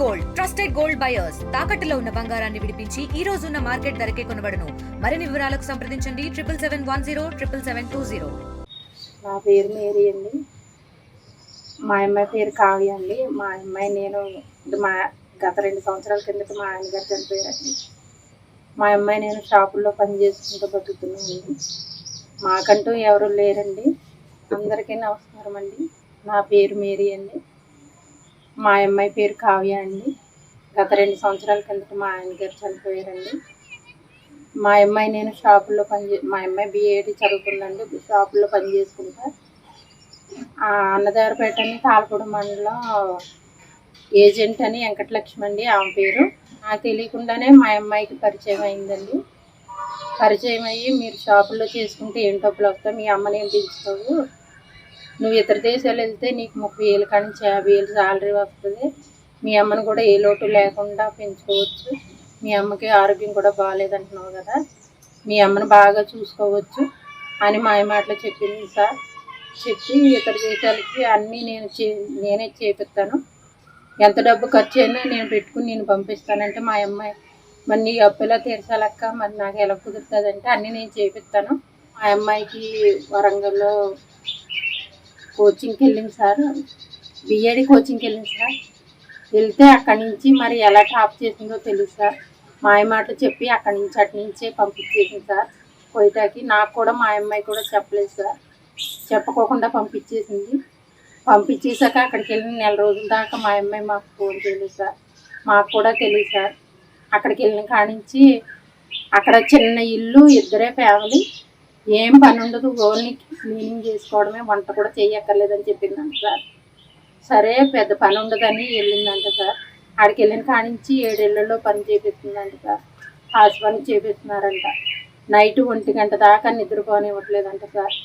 Gold trusted gold buyers తాకట్టులో ఉన్న బంగారాన్ని విడిపించి ఈ రోజు ఉన్న మార్కెట్ ధరకే కొనబడును. మరిన్ని వివరాలకు సంప్రదించండి 7771077720. నా పేరు మేరీ అండి. మా అమ్మాయి పేరు కావ్య అండి. మా అమ్మాయి నేను గత 2 సంవత్సరాల కిందట మా ఆయనగారు చనిపోయారండి. మా అమ్మాయి నేను షాపుల్లో పని చేసుకుంటూ బతుకుతున్నానండి. మాకంటూ ఎవరు లేరండి. అందరికీ నమస్కారం అండి. నా పేరు మేరీ అండి. మా అమ్మాయి పేరు కావ్య అండి. గత 2 సంవత్సరాల కిందట మా ఆయనగారు చనిపోయారండి. మా అమ్మాయి నేను షాపుల్లో మా అమ్మాయి బీఏడీ చదువుతుందండి. షాపుల్లో పని చేసుకుంటా అన్నదారపేట అని తాళపూడి మండలం ఏజెంట్ అని వెంకటలక్ష్మి అండి ఆమె పేరు. నాకు తెలియకుండానే మా అమ్మాయికి పరిచయం అయిందండి. పరిచయం అయ్యి మీరు షాపుల్లో చేసుకుంటే ఏం డబ్బులు వస్తాయి, మీ అమ్మని ఏం పిలుస్తావు, నువ్వు ఇతర దేశాలు వెళ్తే నీకు 30,000 కానీ 50,000 శాలరీ వస్తుంది, మీ అమ్మను కూడా ఏ లోటు లేకుండా పెంచుకోవచ్చు, మీ అమ్మకి ఆరోగ్యం కూడా బాగాలేదంటున్నావు కదా, మీ అమ్మను బాగా చూసుకోవచ్చు అని మా మాటలు చెప్పింది సార్. చెప్పి ఇతర దేశాలకి అన్నీ నేనే చేపిస్తాను, ఎంత డబ్బు ఖర్చు అయినా నేను పెట్టుకుని నేను పంపిస్తానంటే మా అమ్మాయి మరి నీ అప్పులా తీర్చాలక్క, మరి నాకు ఎలా కుదురుతుందంటే అన్నీ నేను చేపిస్తాను. మా అమ్మాయికి వరంగల్లో కోచింగ్కి వెళ్ళింది సార్, బీఏడీ కోచింగ్కి వెళ్ళింది సార్. వెళ్తే అక్కడి నుంచి మరి ఎలా టాప్ చేసిందో తెలియదు సార్. మాటలు చెప్పి అక్కడి నుంచి అటు నుంచే పంపించేసింది సార్ కోయిటాకి. నాకు కూడా మా అమ్మాయి కూడా చెప్పలేదు సార్, చెప్పకోకుండా పంపించేసింది. పంపించేసాక అక్కడికి వెళ్ళిన 1 నెల రోజుల దాకా మా అమ్మాయి మాకు ఫోన్ చేయలేదు సార్, మాకు కూడా తెలియదు సార్. అక్కడికి వెళ్ళిన కాడి నుంచి అక్కడ చిన్న ఇల్లు, 2 ఫ్యామిలీ, ఏం పని ఉండదు, ఓన్లీ క్లీనింగ్ చేసుకోవడమే, వంట కూడా చేయక్కర్లేదని చెప్పిందంట సార్. సరే పెద్ద పని ఉండదని వెళ్ళిందంట సార్. అక్కడికి వెళ్ళిన కాడి నుంచి 7 ఏళ్లలో పని చేపిస్తుందంట సార్. హాస్ పని చేపిస్తున్నారంట. నైట్ 1 గంట దాకా నిద్రపోనివ్వట్లేదంట సార్.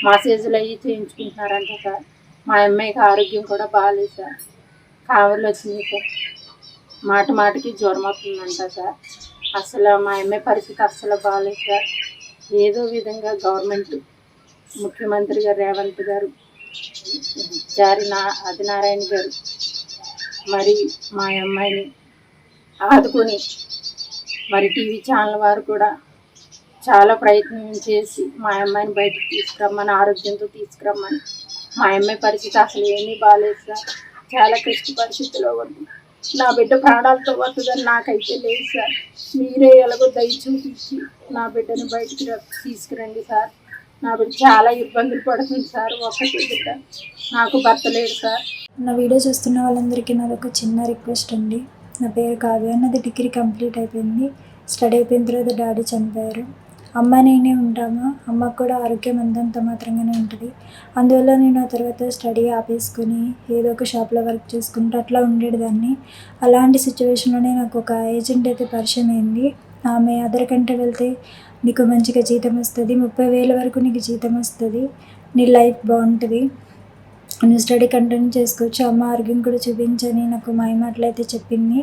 మసాజులు అవి చేయించుకుంటున్నారంట సార్. మా అమ్మాయికి ఆరోగ్యం కూడా బాగాలేదు సార్, కావర్లు వచ్చింది సార్, మాటికి జ్వరం వస్తుందంట సార్. అసలు మా అమ్మాయి పరిస్థితి అస్సలు బాగాలేదు సార్. ఏదో విధంగా గవర్నమెంట్ ముఖ్యమంత్రి గారు రేవంత్ గారు, ఆదినారాయణ గారు మరి మా అమ్మాయిని ఆదుకొని మరి టీవీ ఛానల్ వారు కూడా చాలా ప్రయత్నం చేసి మా అమ్మాయిని బయటకు తీసుకురమ్మని, ఆరోగ్యంతో తీసుకురమ్మని. మా అమ్మాయి పరిస్థితి అసలు ఏమీ బాగాలేదు సార్, చాలా క్లిష్ట పరిస్థితిలో ఉంది. నా బిడ్డ ప్రాణాలతో వస్తుందని నాకైతే లేదు సార్. మీరే ఎలాగో దయ చూపించి నా బిడ్డను బయటికి తీసుకురండి సార్. నా బిడ్డ చాలా ఇబ్బందులు పడుతుంది సార్. ఒక్కటి బిడ్డ, నాకు భర్త లేడు సార్. నా వీడియో చూస్తున్న వాళ్ళందరికీ నాది ఒక చిన్న రిక్వెస్ట్ అండి. నా పేరు కావ్య, నాది డిగ్రీ కంప్లీట్ అయిపోయింది. స్టడీ అయిపోయిన తర్వాత డాడీ చనిపోయారు. అమ్మ నేనే ఉంటాము. అమ్మకు కూడా ఆరోగ్యం అంతంత మాత్రంగానే ఉంటుంది. అందువల్ల నేను ఆ తర్వాత స్టడీ ఆపేసుకొని ఏదో ఒక షాప్లో వర్క్ చేసుకుంటూ అట్లా ఉండేదాన్ని. అలాంటి సిచ్యువేషన్లోనే నాకు ఒక ఏజెంట్ అయితే పరిచయం అయింది. ఆమె అదర్ కంట్రీ వెళ్తే నీకు మంచిగా జీతం వస్తుంది, 30,000 వరకు నీకు జీతం వస్తుంది, నీ లైఫ్ బాగుంటుంది, నువ్వు స్టడీ కంటిన్యూ చేసుకోవచ్చు, అమ్మ ఆరోగ్యం కూడా చూపించని నాకు మాటలు అయితే చెప్పింది.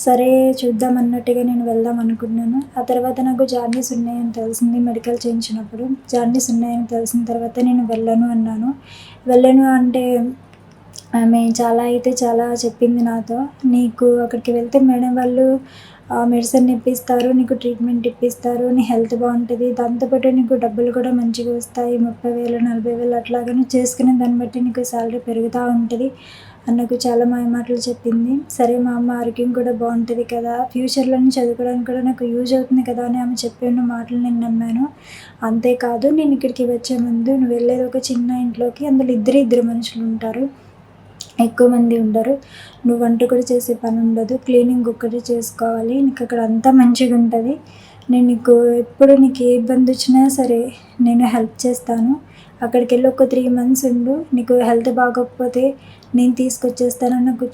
సరే చూద్దాం అన్నట్టుగా నేను వెళ్దాం అనుకున్నాను. ఆ తర్వాత నాకు జాండీస్ ఉన్నాయని తెలిసింది. మెడికల్ చేయించినప్పుడు జాండీస్ ఉన్నాయని తెలిసిన తర్వాత నేను వెళ్ళను అన్నాను. వెళ్ళను అంటే ఆమె చాలా చెప్పింది నాతో. నీకు అక్కడికి వెళ్తే మేడం వాళ్ళు మెడిసిన్ ఇప్పిస్తారు, నీకు ట్రీట్మెంట్ ఇప్పిస్తారు, నీ హెల్త్ బాగుంటుంది, దాంతోపాటు నీకు డబ్బులు కూడా మంచిగా వస్తాయి, 30,000 40,000 అట్లాగా నువ్వు చేసుకునే దాన్ని బట్టి నీకు శాలరీ పెరుగుతూ ఉంటుంది అన్నకు చాలా మాటలు చెప్పింది. సరే మా అమ్మ ఆరోగ్యం కూడా బాగుంటుంది కదా, ఫ్యూచర్లో చదువుకోవడానికి కూడా నాకు యూజ్ అవుతుంది కదా అని ఆమె చెప్పిన మాటలు నేను నమ్మాను. అంతేకాదు నేను ఇక్కడికి వచ్చే ముందు నువ్వు వెళ్ళేది ఒక చిన్న ఇంట్లోకి, అందులో ఇద్దరు మనుషులు ఉంటారు, ఎక్కువ మంది ఉండరు, నువ్వు వంట కూడా చేసే పని ఉండదు, క్లీనింగ్ ఒక్కటి చేసుకోవాలి, నీకు అక్కడ అంతా మంచిగా ఉంటుంది, నేను ఎప్పుడు నీకు ఏ ఇబ్బంది వచ్చినా సరే నేను హెల్ప్ చేస్తాను, అక్కడికి వెళ్ళి ఒక 3 months ఉండు, నీకు హెల్త్ బాగోకపోతే నేను తీసుకొచ్చేస్తానని నాకు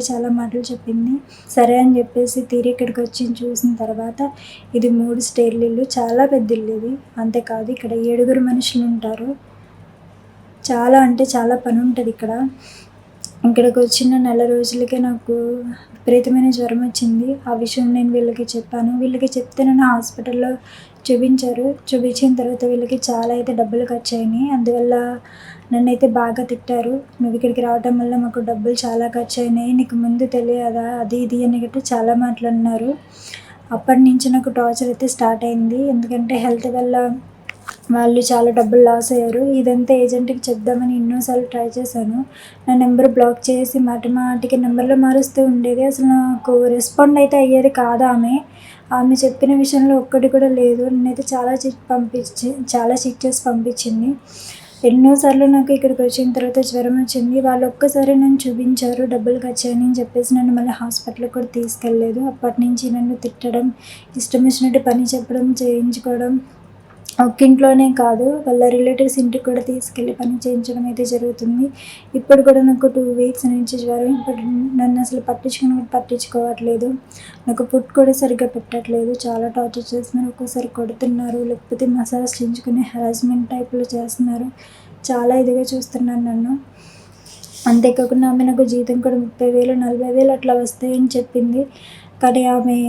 చాలా మాటలు చెప్పింది. సరే అని చెప్పేసి తీరి ఇక్కడికి వచ్చి చూసిన తర్వాత ఇది 3 స్టేర్ల ఇల్లు, చాలా పెద్ద ఇల్లు ఇది. అంతేకాదు ఇక్కడ 7 మనుషులు ఉంటారు. చాలా అంటే చాలా పని ఉంటుంది ఇక్కడ. ఇక్కడికి వచ్చిన నెల రోజులకే నాకు విపరీతమైన జ్వరం వచ్చింది. ఆ విషయం నేను వీళ్ళకి చెప్పాను. వీళ్ళకి చెప్తే నన్ను హాస్పిటల్లో చూపించారు. చూపించిన తర్వాత వీళ్ళకి చాలా అయితే డబ్బులు ఖర్చు అయినాయి. అందువల్ల నన్నైతే బాగా తిట్టారు. నువ్వు ఇక్కడికి రావటం వల్ల మాకు డబ్బులు చాలా ఖర్చు అయినాయి, నీకు ముందు తెలియదా, అది ఇది అని గట్రా చాలా మాటలు అన్నారు. అప్పటి నుంచి నాకు టార్చర్ అయితే స్టార్ట్ అయింది. ఎందుకంటే హెల్త్ వల్ల వాళ్ళు చాలా డబ్బులు లాస్ అయ్యారు. ఇదంతా ఏజెంట్కి చెప్దామని ఎన్నోసార్లు ట్రై చేశాను. నా నెంబర్ బ్లాక్ చేసి మాటికి నెంబర్లు మారుస్తూ ఉండేది. అసలు నాకు రెస్పాండ్ అయితే అయ్యేది కాదు ఆమె చెప్పిన విషయంలో ఒక్కటి కూడా లేదు. నేనైతే చాలా చెక్ చేసి పంపించింది. ఎన్నోసార్లు నాకు ఇక్కడికి వచ్చిన తర్వాత జ్వరం వచ్చింది. వాళ్ళు ఒక్కసారి నన్ను చూపించారు, డబ్బులు ఖర్చు అయినాయి అని చెప్పేసి నన్ను మళ్ళీ హాస్పిటల్కి కూడా తీసుకెళ్ళలేదు. అప్పటి నుంచి నన్ను తిట్టడం, ఇష్టం వచ్చినట్టు పని చెప్పడం, చేయించుకోవడం, ఒక్కింట్లోనే కాదు వాళ్ళ రిలేటివ్స్ ఇంటికి కూడా తీసుకెళ్ళి పని చేయించడం అయితే జరుగుతుంది. ఇప్పుడు కూడా నాకు 2 వీక్స్ నుంచి జ్వరం. ఇప్పుడు నన్ను అసలు పట్టించుకోవట్లేదు. నాకు ఫుడ్ కూడా సరిగ్గా పెట్టట్లేదు. చాలా టార్చర్ చేస్తున్నారు. ఒక్కోసారి కొడుతున్నారు, లేకపోతే మసాజ్ చేయించుకునే హెరాస్మెంట్ టైప్లో చేస్తున్నారు. చాలా ఇదిగా చూస్తున్నారు నన్ను. అంతేకాకుండా ఆమె నాకు జీతం కూడా 30,000, 40,000 అట్లా వస్తాయని చెప్పింది. కానీ ఆమె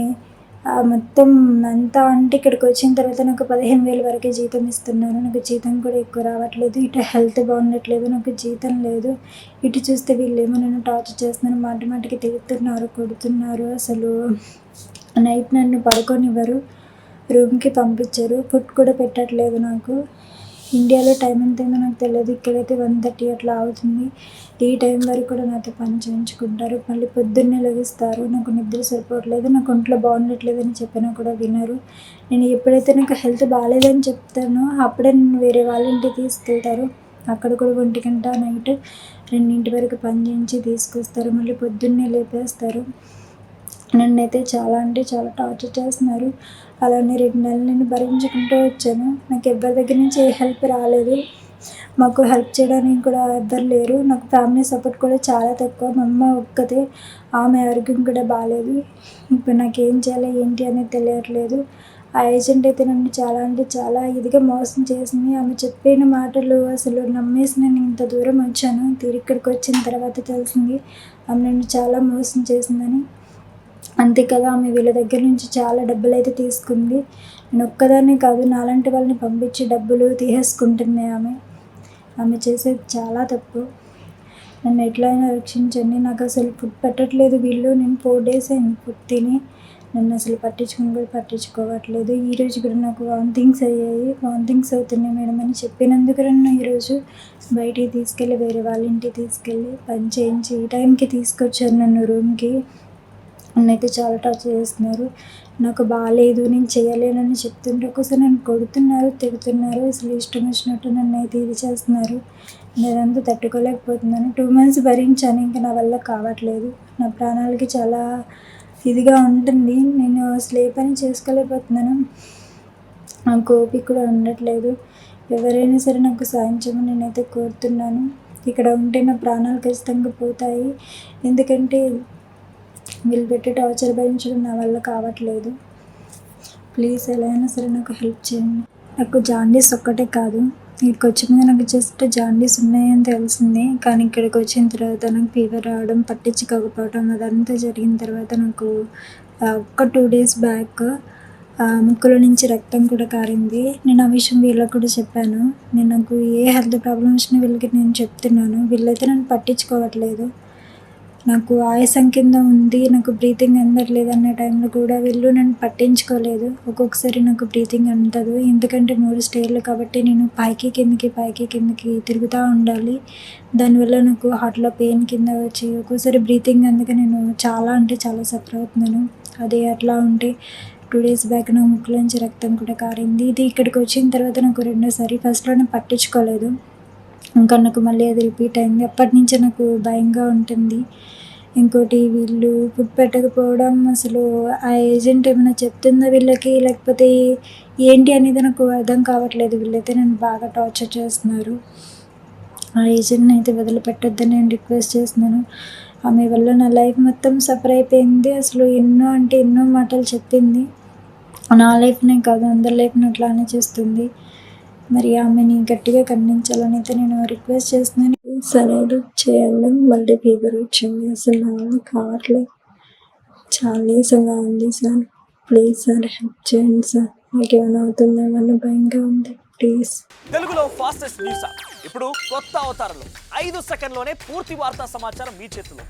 మొత్తం అంతా అంటే ఇక్కడికి వచ్చిన తర్వాత నాకు 15,000 వరకే జీతం ఇస్తున్నారు. నాకు జీతం కూడా ఎక్కువ రావట్లేదు. ఇటు హెల్త్ బాగుండట్లేదు, నాకు జీతం లేదు. ఇటు చూస్తే వీళ్ళేమో నన్ను టార్చర్ చేస్తున్నారు, మాటికి తిడుతున్నారు, కొడుతున్నారు. అసలు నైట్ నన్ను పడుకోనివ్వరు, రూమ్కి పంపించరు, ఫుడ్ కూడా పెట్టట్లేదు నాకు. ఇండియాలో టైం ఎంతైందో నాకు తెలియదు. ఇక్కడైతే 1:30 అట్లా అవుతుంది. ఈ టైం వరకు కూడా నాతో పని చేయించుకుంటారు. మళ్ళీ పొద్దున్నే లెగుస్తారు. నాకు నిద్ర సరిపోవట్లేదు, నాకు ఒంట్లో బాగుండట్లేదని చెప్పినా కూడా వినరు. నేను ఎప్పుడైతే నాకు హెల్త్ బాగాలేదని చెప్తానో అప్పుడే నన్ను వేరే వాళ్ళ ఇంటికి తీసుకెళ్తారు. అక్కడ కూడా 1 గంట నైట్ 2 వరకు పని చేయించి తీసుకొస్తారు. మళ్ళీ పొద్దున్నే లేపేస్తారు. నన్నైతే చాలా అంటే చాలా టార్చర్ చేస్తున్నారు. అలానే 2 నెలలు నేను భరించుకుంటూ వచ్చాను. నాకు ఎవరి దగ్గర నుంచి ఏ హెల్ప్ రాలేదు. మాకు హెల్ప్ చేయడానికి కూడా ఎవ్వరు లేరు. నాకు ఫ్యామిలీ సపోర్ట్ కూడా చాలా తక్కువ. మా అమ్మ ఒక్కతే, ఆమె ఆరోగ్యం కూడా బాగాలేదు. ఇప్పుడు నాకేం చేయాలో ఏంటి అనేది తెలియట్లేదు. ఆ ఏజెంట్ అయితే నన్ను చాలా అంటే చాలా ఇదిగా మోసం చేసింది. ఆమె చెప్పిన మాటలు అసలు నమ్మేసి నేను ఇంత దూరం వచ్చాను. ఇక్కడికి వచ్చిన తర్వాత తెలిసింది ఆమె నన్ను చాలా మోసం చేసిందని. అంతే కదా, ఆమె వీళ్ళ దగ్గర నుంచి చాలా డబ్బులైతే తీసుకుంది. నేను ఒక్కదాన్నే కాదు, నాలాంటి వాళ్ళని పంపించి డబ్బులు తీసేసుకుంటుంది ఆమె చేసేది చాలా తప్పు. నన్ను ఎట్లయినా రక్షించండి. నాకు అసలు ఫుడ్ పెట్టట్లేదు వీళ్ళు. నేను 4 days అయింది ఫుడ్ తిని. నన్ను అసలు పట్టించుకోవట్లేదు. ఈరోజు కూడా నాకు వామిటింగ్స్ అవుతున్నాయి మేడం అని చెప్పినందుకు నన్ను ఈరోజు బయటికి తీసుకెళ్ళి వేరే వాళ్ళ ఇంటికి తీసుకెళ్ళి పని చేయించి ఈ టైంకి తీసుకొచ్చారు నన్ను రూమ్కి. నన్నైతే చాలా టార్చర్ చేస్తున్నారు. నాకు బాగాలేదు, నేను చేయలేనని చెప్తుంటే ఒక్కోసారి నన్ను కొడుతున్నారు, తిడుతున్నారు. అసలు ఇష్టం వచ్చినట్టు నన్నైతే ఇది చేస్తున్నారు. నేనంతా తట్టుకోలేకపోతున్నాను. 2 months భరించాను. ఇంకా నా వల్ల కావట్లేదు. నా ప్రాణాలకి చాలా ఇదిగా ఉంటుంది. నేను అసలు ఏ పని చేసుకోలేకపోతున్నాను. నాకు ఓపిక కూడా ఉండట్లేదు. ఎవరైనా సరే నాకు సాయం చేయమని నేనైతే కోరుతున్నాను. ఇక్కడ ఉంటే నా ప్రాణాలు ఖచ్చితంగా పోతాయి. ఎందుకంటే వీళ్ళు పెట్టి టార్చర్ భరించడం నా వల్ల కావట్లేదు. ప్లీజ్ ఎలా అయినా సరే నాకు హెల్ప్ చేయండి. నాకు జాండీస్ ఒక్కటే కాదు, ఇక్కడికి వచ్చే ముందు నాకు జస్ట్ జాండీస్ ఉన్నాయని తెలిసింది. కానీ ఇక్కడికి వచ్చిన తర్వాత నాకు ఫీవర్ రావడం, పట్టించుకోకపోవడం అదంతా జరిగిన తర్వాత నాకు ఒక 2 days బ్యాక్ ముక్కులో నుంచి రక్తం కూడా కారింది. నేను ఆ విషయం వీళ్ళకి కూడా చెప్పాను. నాకు ఏ హెల్త్ ప్రాబ్లమ్ వచ్చినా వీళ్ళకి నేను చెప్తున్నాను. వీళ్ళైతే నన్ను పట్టించుకోవట్లేదు. నాకు ఆయాసం కింద ఉంది, నాకు బ్రీతింగ్ అందట్లేదు అన్న టైంలో కూడా వీళ్ళు నన్ను పట్టించుకోలేదు. ఒక్కొక్కసారి నాకు బ్రీతింగ్ అందదు. ఎందుకంటే 3 స్టేర్లు కాబట్టి నేను పైకి కిందకి తిరుగుతూ ఉండాలి. దానివల్ల నాకు హార్ట్లో పెయిన్ కింద వచ్చి ఒక్కోసారి బ్రీతింగ్ అందుకే నేను చాలా అంటే చాలా సఫర్ అవుతున్నాను. అది అట్లా ఉంటే 2 days బ్యాక్ నా ముక్కులోంచి రక్తం కూడా కారింది. ఇది ఇక్కడికి వచ్చిన తర్వాత నాకు రెండోసారి. ఫస్ట్లో నేను పట్టించుకోలేదు. ఇంకా నాకు మళ్ళీ అది రిపీట్ అయింది. అప్పటి నుంచే నాకు భయంగా ఉంటుంది. ఇంకోటి వీళ్ళు ఫుడ్ పెట్టకపోవడం, అసలు ఆ ఏజెంట్ ఏమైనా చెప్తుందా వీళ్ళకి, లేకపోతే ఏంటి అనేది నాకు అర్థం కావట్లేదు. వీళ్ళైతే నన్ను బాగా టార్చర్ చేస్తున్నారు. ఆ ఏజెంట్ని అయితే వదిలిపెట్టొద్దని నేను రిక్వెస్ట్ చేస్తున్నాను. ఆమె వల్ల నా లైఫ్ మొత్తం సఫర్ అయిపోయింది. అసలు ఎన్నో అంటే ఎన్నో మాటలు చెప్పింది. నా లైఫ్నే కాదు అందరి లైఫ్ని అట్లానే చేస్తుంది. మరి ఆమెని గట్టిగా ఖండించాలని అయితే నేను రిక్వెస్ట్ చేస్తున్నాను. సార్ హెల్ప్ చేయండి, మళ్ళీ ఫీవర్ వచ్చింది, అసలు నా వల్ల కావట్లేదు, చాలా నీరసంగా ఉంది సార్, ప్లీజ్ సార్ హెల్ప్ చేయండి సార్, నాకేమైనా అవుతుందేమో భయంగా ఉంది, ప్లీజ్. తెలుగులో ఫాస్టెస్ట్ న్యూస్ ఇప్పుడు కొత్త అవతారంలో 5 సెకండ్లోనే పూర్తి వార్తా సమాచారం మీ చేతిలో.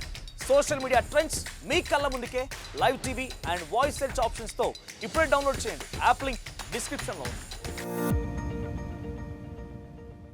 సోషల్ మీడియా ట్రెండ్స్ మీ కళ్ళ ముందుకే live TV and voice search ఆప్షన్స్తో ఇప్పుడే డౌన్లోడ్ చేయండి. యాప్ లింక్ డిస్క్రిప్షన్లో ఉంది.